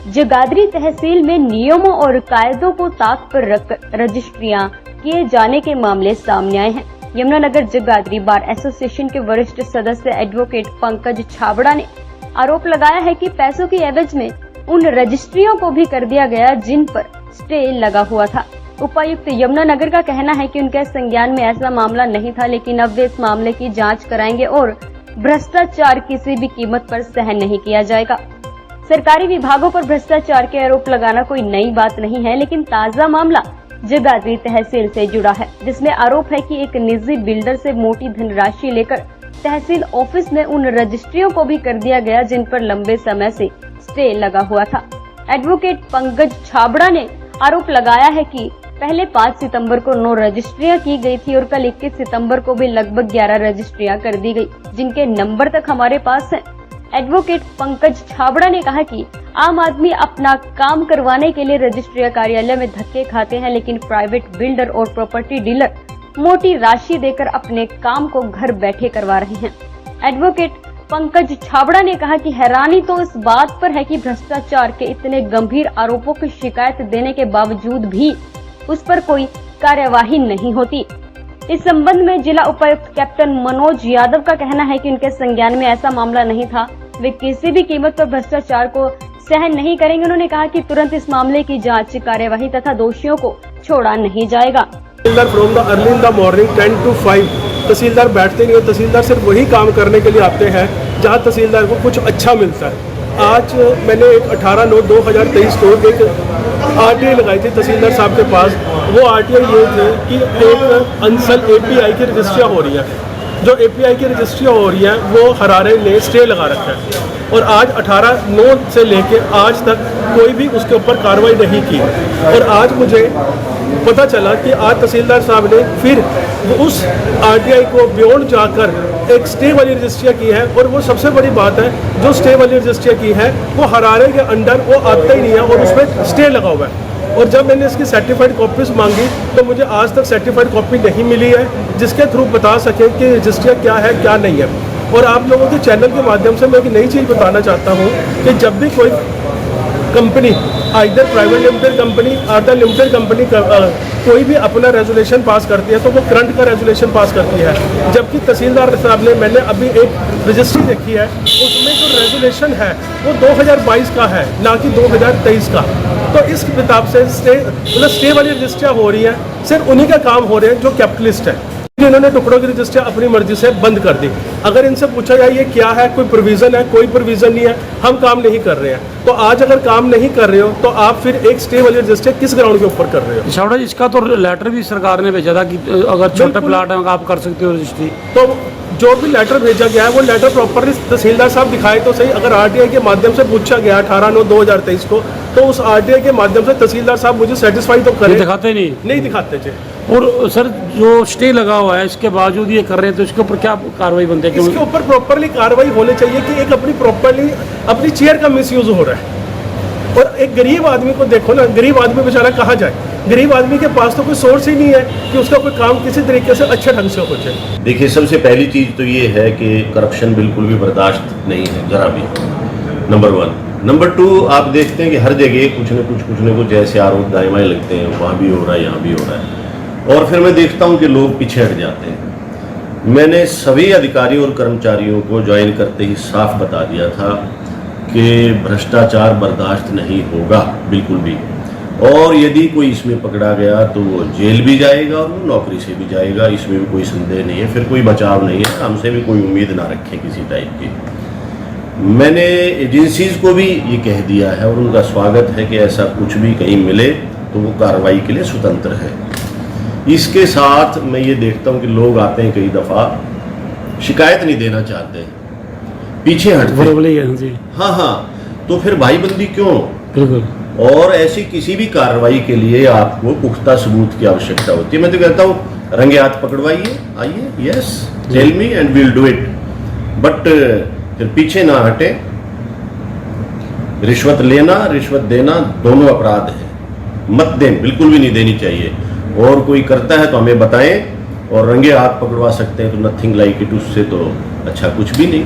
जगाधरी तहसील में नियमों और कायदों को ताक पर रख रजिस्ट्रियां किए जाने के मामले सामने आए हैं। यमुनानगर जगाधरी बार एसोसिएशन के वरिष्ठ सदस्य एडवोकेट पंकज छाबड़ा ने आरोप लगाया है कि पैसों की एवज में उन रजिस्ट्रियों को भी कर दिया गया जिन पर स्टे लगा हुआ था। उपायुक्त यमुनानगर का कहना है कि उनके संज्ञान में ऐसा मामला नहीं था, लेकिन अब वे इस मामले की जांच कराएंगे और भ्रष्टाचार किसी भी कीमत पर सहन नहीं किया जाएगा। सरकारी विभागों पर भ्रष्टाचार के आरोप लगाना कोई नई बात नहीं है, लेकिन ताजा मामला जगाधरी तहसील से जुड़ा है, जिसमें आरोप है कि एक निजी बिल्डर से मोटी धनराशि लेकर तहसील ऑफिस में उन रजिस्ट्रियों को भी कर दिया गया जिन पर लंबे समय से स्टे लगा हुआ था। एडवोकेट पंकज छाबड़ा ने आरोप लगाया है कि पहले 5 सितंबर को 9 रजिस्ट्रियां की गई थी और कल 21 सितंबर को भी लगभग 11 रजिस्ट्रियां कर दी गई, जिनके नंबर तक हमारे पास हैं। एडवोकेट पंकज छाबड़ा ने कहा कि आम आदमी अपना काम करवाने के लिए रजिस्ट्रिया कार्यालय में धक्के खाते हैं, लेकिन प्राइवेट बिल्डर और प्रॉपर्टी डीलर मोटी राशि देकर अपने काम को घर बैठे करवा रहे हैं। एडवोकेट पंकज छाबड़ा ने कहा कि हैरानी तो इस बात पर है कि भ्रष्टाचार के इतने गंभीर आरोपों की शिकायत देने के बावजूद भी उस पर कोई कार्यवाही नहीं होती। इस संबंध में जिला उपायुक्त कैप्टन मनोज यादव का कहना है कि उनके संज्ञान में ऐसा मामला नहीं था, वे किसी भी कीमत पर भ्रष्टाचार को सहन नहीं करेंगे। उन्होंने कहा कि तुरंत इस मामले की जांच, कार्यवाही तथा दोषियों को छोड़ा नहीं जाएगा। From the early in the morning 10 to 5 तहसीलदार बैठते नहीं है। तहसीलदार सिर्फ वही काम करने के लिए आते हैं जहां तहसीलदार को कुछ अच्छा मिलता है। आज मैंने एक 18/9/2023 को एक RTI लगाई थी तहसीलदार साहब के पास। वो RTI ये थी कि एक अंसल API की रजिस्ट्रियाँ हो रही हैं। जो API की रजिस्ट्रियाँ हो रही हैं वो हरारे ने स्टे लगा रखा है और आज 18/9 से लेके आज तक कोई भी उसके ऊपर कार्रवाई नहीं की। और आज मुझे पता चला कि आज तहसीलदार साहब ने फिर उस RTI को बियॉन्ड जाकर एक स्टे वाली रजिस्ट्रियाँ की है। और वो सबसे बड़ी बात है, जो स्टे वाली रजिस्ट्रियाँ की है वो हरारे के अंडर वो आता ही नहीं है और उसमें स्टे लगा हुआ है। और जब मैंने इसकी सर्टिफाइड कॉपीज मांगी तो मुझे आज तक सर्टिफाइड कॉपी नहीं मिली है, जिसके थ्रू बता सके कि रजिस्ट्रियाँ क्या है क्या नहीं है। और आप लोगों के चैनल के माध्यम से मैं एक नई चीज़ बताना चाहता हूँ कि जब भी कोई company, either private limited company और द लिमिटेड कंपनी कोई भी अपना रेजोल्यूशन पास करती है तो वो करंट का रेजोल्यूशन पास करती है। जबकि तहसीलदार साहब ने, मैंने अभी एक रजिस्ट्री देखी है, उसमें जो रेजोल्यूशन है वो 2022 का है, ना कि 2023 का। तो इस किताब से स्टे वाली रजिस्ट्रियाँ हो रही हैं, सिर्फ उन्हीं का काम हो रहे हैं जो कैपिटलिस्ट है। इन्होंने टुकड़ों की रजिस्ट्रियाँ अपनी मर्जी से बंद कर दी। अगर इनसे पूछा जाए ये क्या है, कोई प्रोविज़न है, कोई प्रोविज़न नहीं है, हम काम नहीं कर रहे हैं। तो आज अगर काम नहीं कर रहे हो तो आप फिर एक स्टे वाली रजिस्ट्री किस ग्राउंड के ऊपर कर रहे हो? छाबड़ा जी, इसका तो लेटर भी सरकार ने भेजा था कि अगर छोटे प्लाट हैं आप कर सकते हो रजिस्ट्री। तो जो भी लेटर भेजा गया है वो लेटर प्रॉपरली तहसीलदार साहब दिखाए तो सही। अगर RTI के माध्यम से पूछा गया 18/9/2023 को, तो उस RTI के माध्यम से तहसीलदार साहब मुझे सेटिस्फाई तो करें। दिखाते नहीं दिखाते थे। और सर, जो स्टे लगा हुआ है इसके बावजूद ये कर रहे हैं तो इसके ऊपर क्या कार्रवाई बनती है? इसके ऊपर प्रॉपरली कार्रवाई होनी चाहिए कि एक अपनी चेयर का मिसयूज हो रहा है। और एक गरीब आदमी को देखो ना, गरीब आदमी बेचारा कहाँ जाए? गरीब आदमी के पास तो कोई सोर्स ही नहीं है कि उसका कोई काम किसी तरीके से अच्छे ढंग से हो जाए। देखिए, सबसे पहली चीज़ तो ये है कि करप्शन बिल्कुल भी बर्दाश्त नहीं है, ज़रा भी, नंबर 1। नंबर 2, आप देखते हैं कि हर जगह कुछ न कुछ ऐसे आरोप दाएं लगते हैं, वहाँ भी हो रहा है, यहाँ भी हो रहा है। और फिर मैं देखता हूँ कि लोग पीछे हट जाते हैं। मैंने सभी अधिकारियों और कर्मचारियों को ज्वाइन करते ही साफ बता दिया था कि भ्रष्टाचार बर्दाश्त नहीं होगा बिल्कुल भी। और यदि कोई इसमें पकड़ा गया तो वो जेल भी जाएगा और वो नौकरी से भी जाएगा, इसमें भी कोई संदेह नहीं है। फिर कोई बचाव नहीं है, हमसे भी कोई उम्मीद ना रखें किसी टाइप की। मैंने एजेंसीज को भी ये कह दिया है और उनका स्वागत है कि ऐसा कुछ भी कहीं मिले तो वो कार्रवाई के लिए स्वतंत्र है। इसके साथ मैं ये देखता हूँ कि लोग आते हैं, कई दफ़ा शिकायत नहीं देना चाहते, पीछे हटते हैं। हाँ, तो फिर भाईबंदी क्यों? बिल्कुल। और ऐसी किसी भी कार्रवाई के लिए आपको पुख्ता सबूत की आवश्यकता होती है। मैं तो कहता हूँ रंगे हाथ पकड़वाइए, आइए, yes, tell me and we'll do it. But फिर पीछे ना हटे। रिश्वत लेना, रिश्वत देना दोनों अपराध है, मत दें, बिल्कुल भी नहीं देनी चाहिए। और कोई करता है तो हमें बताएं, और रंगे हाथ पकड़वा सकते हैं तो नथिंग लाइक इट, उससे तो अच्छा कुछ भी नहीं।